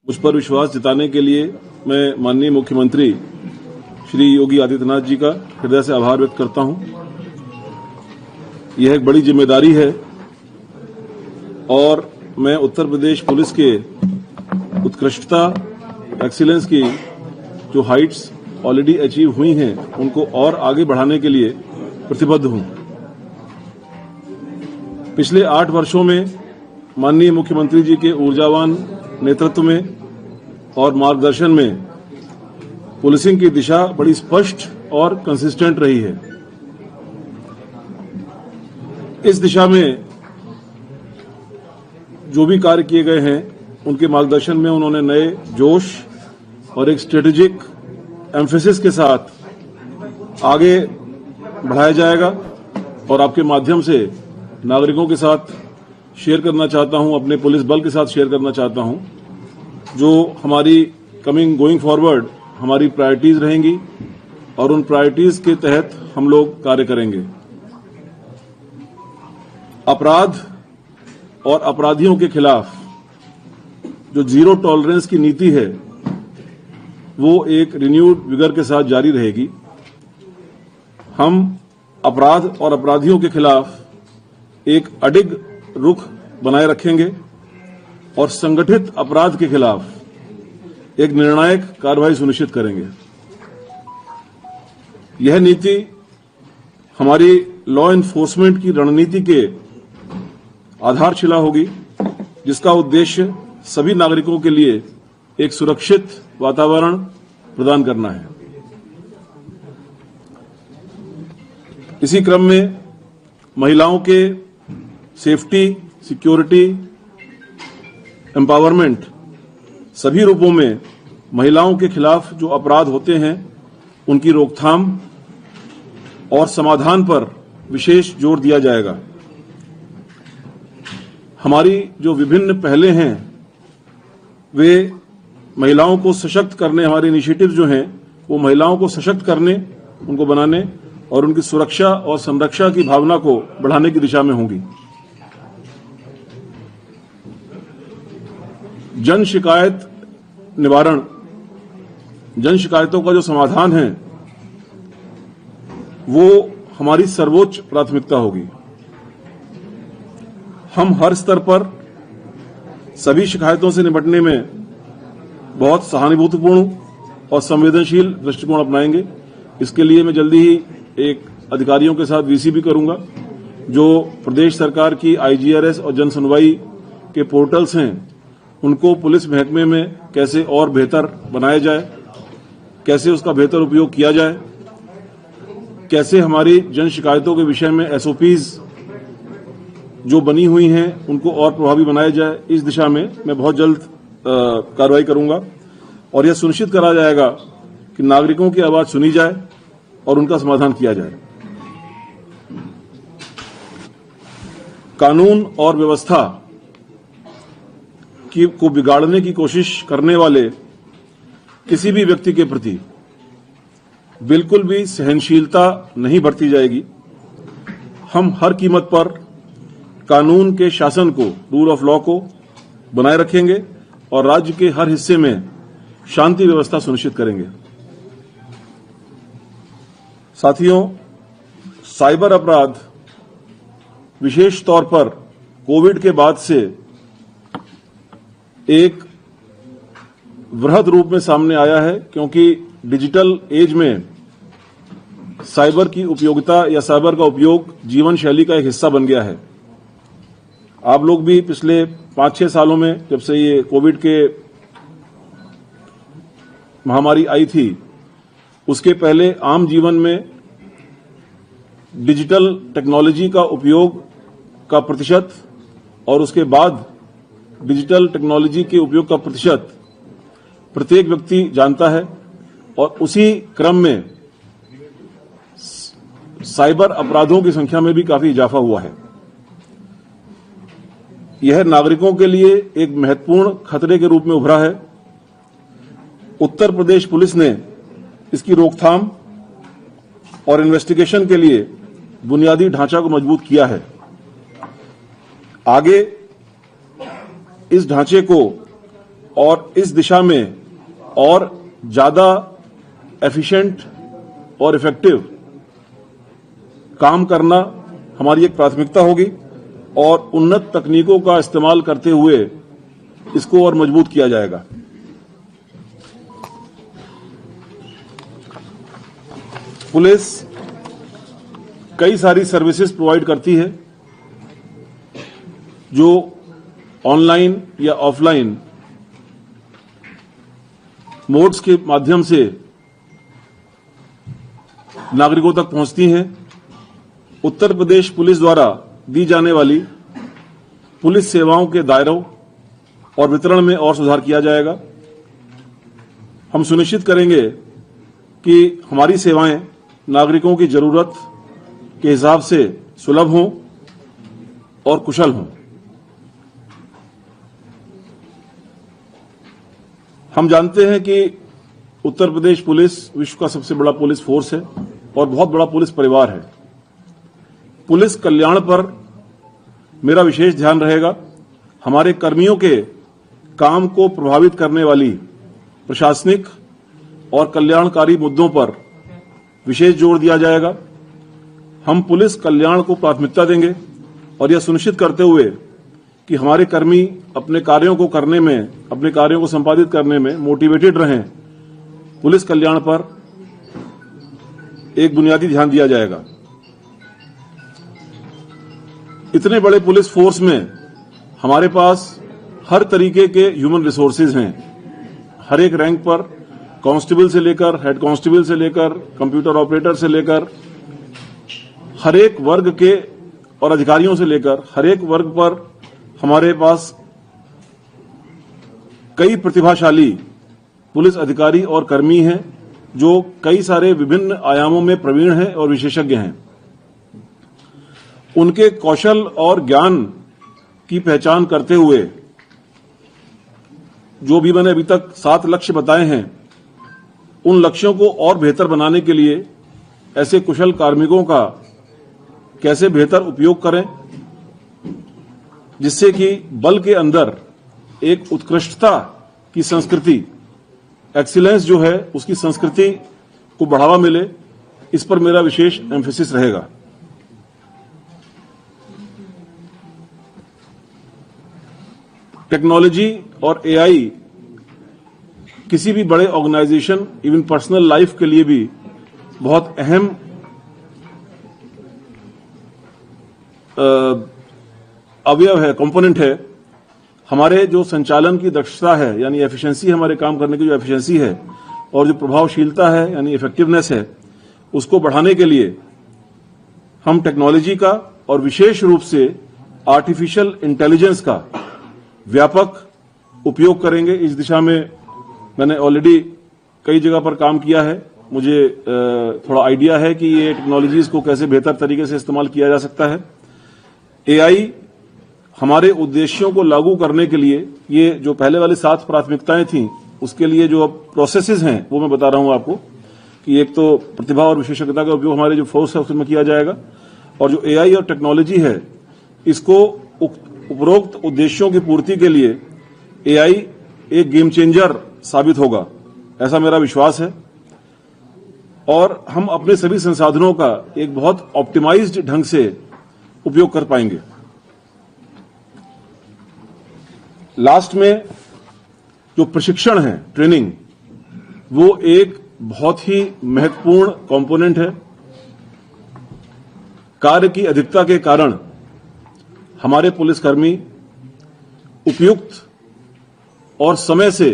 मुझ पर विश्वास जताने के लिए मैं माननीय मुख्यमंत्री श्री योगी आदित्यनाथ जी का हृदय से आभार व्यक्त करता हूं। यह एक बड़ी जिम्मेदारी है और मैं उत्तर प्रदेश पुलिस के उत्कृष्टता, एक्सीलेंस की जो हाइट्स ऑलरेडी अचीव हुई हैं उनको और आगे बढ़ाने के लिए प्रतिबद्ध हूं। पिछले 8 वर्षों में माननीय मुख्यमंत्री जी के ऊर्जावान नेतृत्व में और मार्गदर्शन में पुलिसिंग की दिशा बड़ी स्पष्ट और कंसिस्टेंट रही है। इस दिशा में जो भी कार्य किए गए हैं उनके मार्गदर्शन में उन्होंने नए जोश और एक स्ट्रेटेजिक एम्फेसिस के साथ आगे बढ़ाया जाएगा और आपके माध्यम से नागरिकों के साथ शेयर करना चाहता हूं, अपने पुलिस बल के साथ शेयर करना चाहता हूं जो हमारी गोइंग फॉरवर्ड हमारी प्रायोरिटीज रहेंगी और उन प्रायोरिटीज के तहत हम लोग कार्य करेंगे। अपराध और अपराधियों के खिलाफ जो जीरो टॉलरेंस की नीति है वो एक रिन्यूड विगर के साथ जारी रहेगी। हम अपराध और अपराधियों के खिलाफ एक अडिग रुख बनाए रखेंगे और संगठित अपराध के खिलाफ एक निर्णायक कार्रवाई सुनिश्चित करेंगे। यह नीति हमारी लॉ एनफोर्समेंट की रणनीति के आधारशिला होगी, जिसका उद्देश्य सभी नागरिकों के लिए एक सुरक्षित वातावरण प्रदान करना है। इसी क्रम में महिलाओं के सेफ्टी, सिक्योरिटी, एम्पावरमेंट सभी रूपों में महिलाओं के खिलाफ जो अपराध होते हैं उनकी रोकथाम और समाधान पर विशेष जोर दिया जाएगा। हमारी जो विभिन्न पहलें हैं वे महिलाओं को सशक्त करने, हमारे इनिशिएटिव जो हैं वो महिलाओं को सशक्त करने, उनको बनाने और उनकी सुरक्षा और संरक्षा की भावना को बढ़ाने की दिशा में होंगी। जन शिकायत निवारण, जन शिकायतों का जो समाधान है वो हमारी सर्वोच्च प्राथमिकता होगी। हम हर स्तर पर सभी शिकायतों से निपटने में बहुत सहानुभूतिपूर्ण और संवेदनशील दृष्टिकोण अपनाएंगे। इसके लिए मैं जल्दी ही एक अधिकारियों के साथ वीसी भी करूंगा जो प्रदेश सरकार की आईजीआरएस और जन सुनवाई के पोर्टल्स हैं उनको पुलिस महकमे में कैसे और बेहतर बनाया जाए, कैसे उसका बेहतर उपयोग किया जाए, कैसे हमारी जन शिकायतों के विषय में एसओपीज जो बनी हुई हैं उनको और प्रभावी बनाया जाए। इस दिशा में मैं बहुत जल्द कार्रवाई करूंगा और यह सुनिश्चित करा जाएगा कि नागरिकों की आवाज सुनी जाए और उनका समाधान किया जाए। कानून और व्यवस्था को बिगाड़ने की कोशिश करने वाले किसी भी व्यक्ति के प्रति बिल्कुल भी सहनशीलता नहीं बरती जाएगी। हम हर कीमत पर कानून के शासन को, रूल ऑफ लॉ को बनाए रखेंगे और राज्य के हर हिस्से में शांति व्यवस्था सुनिश्चित करेंगे। साथियों, साइबर अपराध विशेष तौर पर कोविड के बाद से एक वृहद रूप में सामने आया है, क्योंकि डिजिटल एज में साइबर की उपयोगिता या साइबर का उपयोग जीवन शैली का एक हिस्सा बन गया है। आप लोग भी पिछले 5-6 सालों में, जब से ये कोविड के महामारी आई थी, उसके पहले आम जीवन में डिजिटल टेक्नोलॉजी का उपयोग का प्रतिशत और उसके बाद डिजिटल टेक्नोलॉजी के उपयोग का प्रतिशत प्रत्येक व्यक्ति जानता है और उसी क्रम में साइबर अपराधों की संख्या में भी काफी इजाफा हुआ है। यह नागरिकों के लिए एक महत्वपूर्ण खतरे के रूप में उभरा है। उत्तर प्रदेश पुलिस ने इसकी रोकथाम और इन्वेस्टिगेशन के लिए बुनियादी ढांचा को मजबूत किया है। आगे इस ढांचे को और इस दिशा में और ज्यादा एफिशिएंट और इफेक्टिव काम करना हमारी एक प्राथमिकता होगी और उन्नत तकनीकों का इस्तेमाल करते हुए इसको और मजबूत किया जाएगा। पुलिस कई सारी सर्विसेज प्रोवाइड करती है जो ऑनलाइन या ऑफलाइन मोड्स के माध्यम से नागरिकों तक पहुंचती हैं। उत्तर प्रदेश पुलिस द्वारा दी जाने वाली पुलिस सेवाओं के दायरों और वितरण में और सुधार किया जाएगा। हम सुनिश्चित करेंगे कि हमारी सेवाएं नागरिकों की जरूरत के हिसाब से सुलभ हों और कुशल हों। हम जानते हैं कि उत्तर प्रदेश पुलिस विश्व का सबसे बड़ा पुलिस फोर्स है और बहुत बड़ा पुलिस परिवार है। पुलिस कल्याण पर मेरा विशेष ध्यान रहेगा। हमारे कर्मियों के काम को प्रभावित करने वाली प्रशासनिक और कल्याणकारी मुद्दों पर विशेष जोर दिया जाएगा। हम पुलिस कल्याण को प्राथमिकता देंगे और यह सुनिश्चित करते हुए कि हमारे कर्मी अपने कार्यों को करने में, अपने कार्यों को संपादित करने में मोटिवेटेड रहें, पुलिस कल्याण पर एक बुनियादी ध्यान दिया जाएगा। इतने बड़े पुलिस फोर्स में हमारे पास हर तरीके के ह्यूमन रिसोर्सेज हैं। हर एक रैंक पर कांस्टेबल से लेकर हेड कांस्टेबल से लेकर कंप्यूटर ऑपरेटर से लेकर हर एक वर्ग के और अधिकारियों से लेकर हर एक वर्ग पर हमारे पास कई प्रतिभाशाली पुलिस अधिकारी और कर्मी हैं जो कई सारे विभिन्न आयामों में प्रवीण हैं और विशेषज्ञ हैं। उनके कौशल और ज्ञान की पहचान करते हुए जो भी मैंने अभी तक 7 लक्ष्य बताए हैं, उन लक्ष्यों को और बेहतर बनाने के लिए ऐसे कुशल कार्मिकों का कैसे बेहतर उपयोग करें जिससे कि बल के अंदर एक उत्कृष्टता की संस्कृति, एक्सीलेंस जो है उसकी संस्कृति को बढ़ावा मिले, इस पर मेरा विशेष एम्फेसिस रहेगा। टेक्नोलॉजी और एआई किसी भी बड़े ऑर्गेनाइजेशन, इवन पर्सनल लाइफ के लिए भी बहुत अहम अवयव है, कंपोनेंट है। हमारे जो संचालन की दक्षता है यानी एफिशिएंसी, हमारे काम करने की जो एफिशिएंसी है और जो प्रभावशीलता है यानी इफेक्टिवनेस है, उसको बढ़ाने के लिए हम टेक्नोलॉजी का और विशेष रूप से आर्टिफिशियल इंटेलिजेंस का व्यापक उपयोग करेंगे। इस दिशा में मैंने ऑलरेडी कई जगह पर काम किया है। मुझे थोड़ा आइडिया है कि ये टेक्नोलॉजीज को कैसे बेहतर तरीके से इस्तेमाल किया जा सकता है। एआई हमारे उद्देश्यों को लागू करने के लिए, ये जो पहले वाली 7 प्राथमिकताएं थीं, उसके लिए जो अब प्रोसेसेस हैं वो मैं बता रहा हूं आपको कि एक तो प्रतिभा और विशेषज्ञता का उपयोग हमारे जो फोर्स है उसमें किया जाएगा और जो एआई और टेक्नोलॉजी है इसको उपरोक्त उद्देश्यों की पूर्ति के लिए एआई एक गेम चेंजर साबित होगा, ऐसा मेरा विश्वास है। और हम अपने सभी संसाधनों का एक बहुत ऑप्टिमाइज्ड ढंग से उपयोग कर पाएंगे। लास्ट में जो प्रशिक्षण है, ट्रेनिंग, वो एक बहुत ही महत्वपूर्ण कंपोनेंट है। कार्य की अधिकता के कारण हमारे पुलिसकर्मी उपयुक्त और समय से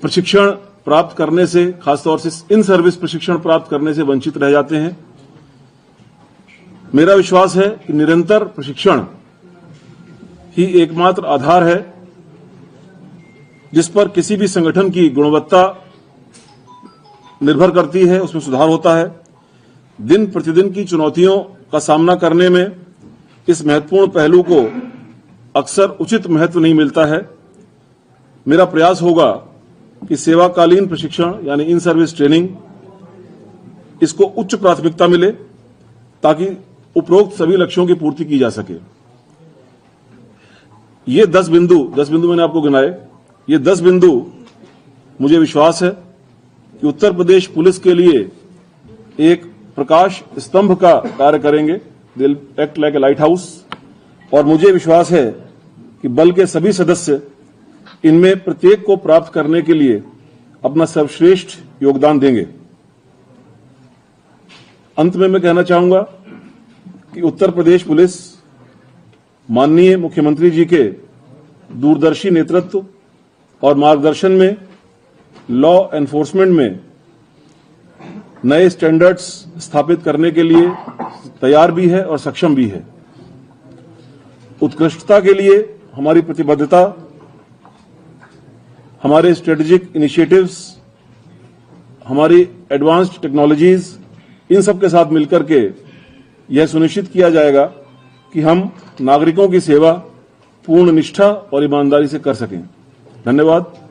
प्रशिक्षण प्राप्त करने से, खासतौर से इन सर्विस प्रशिक्षण प्राप्त करने से वंचित रह जाते हैं। मेरा विश्वास है कि निरंतर प्रशिक्षण ही एकमात्र आधार है जिस पर किसी भी संगठन की गुणवत्ता निर्भर करती है, उसमें सुधार होता है। दिन प्रतिदिन की चुनौतियों का सामना करने में इस महत्वपूर्ण पहलू को अक्सर उचित महत्व नहीं मिलता है। मेरा प्रयास होगा कि सेवाकालीन प्रशिक्षण यानी इन सर्विस ट्रेनिंग, इसको उच्च प्राथमिकता मिले ताकि उपरोक्त सभी लक्ष्यों की पूर्ति की जा सके। ये 10 बिंदु मैंने आपको गिनाए, ये 10 बिंदु मुझे विश्वास है कि उत्तर प्रदेश पुलिस के लिए एक प्रकाश स्तंभ का कार्य करेंगे। They will act like a light house. और मुझे विश्वास है कि बल के सभी सदस्य इनमें प्रत्येक को प्राप्त करने के लिए अपना सर्वश्रेष्ठ योगदान देंगे। अंत में मैं कहना चाहूंगा कि उत्तर प्रदेश पुलिस माननीय मुख्यमंत्री जी के दूरदर्शी नेतृत्व और मार्गदर्शन में लॉ एनफोर्समेंट में नए स्टैंडर्ड्स स्थापित करने के लिए तैयार भी है और सक्षम भी है। उत्कृष्टता के लिए हमारी प्रतिबद्धता, हमारे स्ट्रेटेजिक इनिशिएटिव्स, हमारी एडवांस्ड टेक्नोलॉजीज, इन सब के साथ मिलकर के यह सुनिश्चित किया जाएगा कि हम नागरिकों की सेवा पूर्ण निष्ठा और ईमानदारी से कर सकें। धन्यवाद।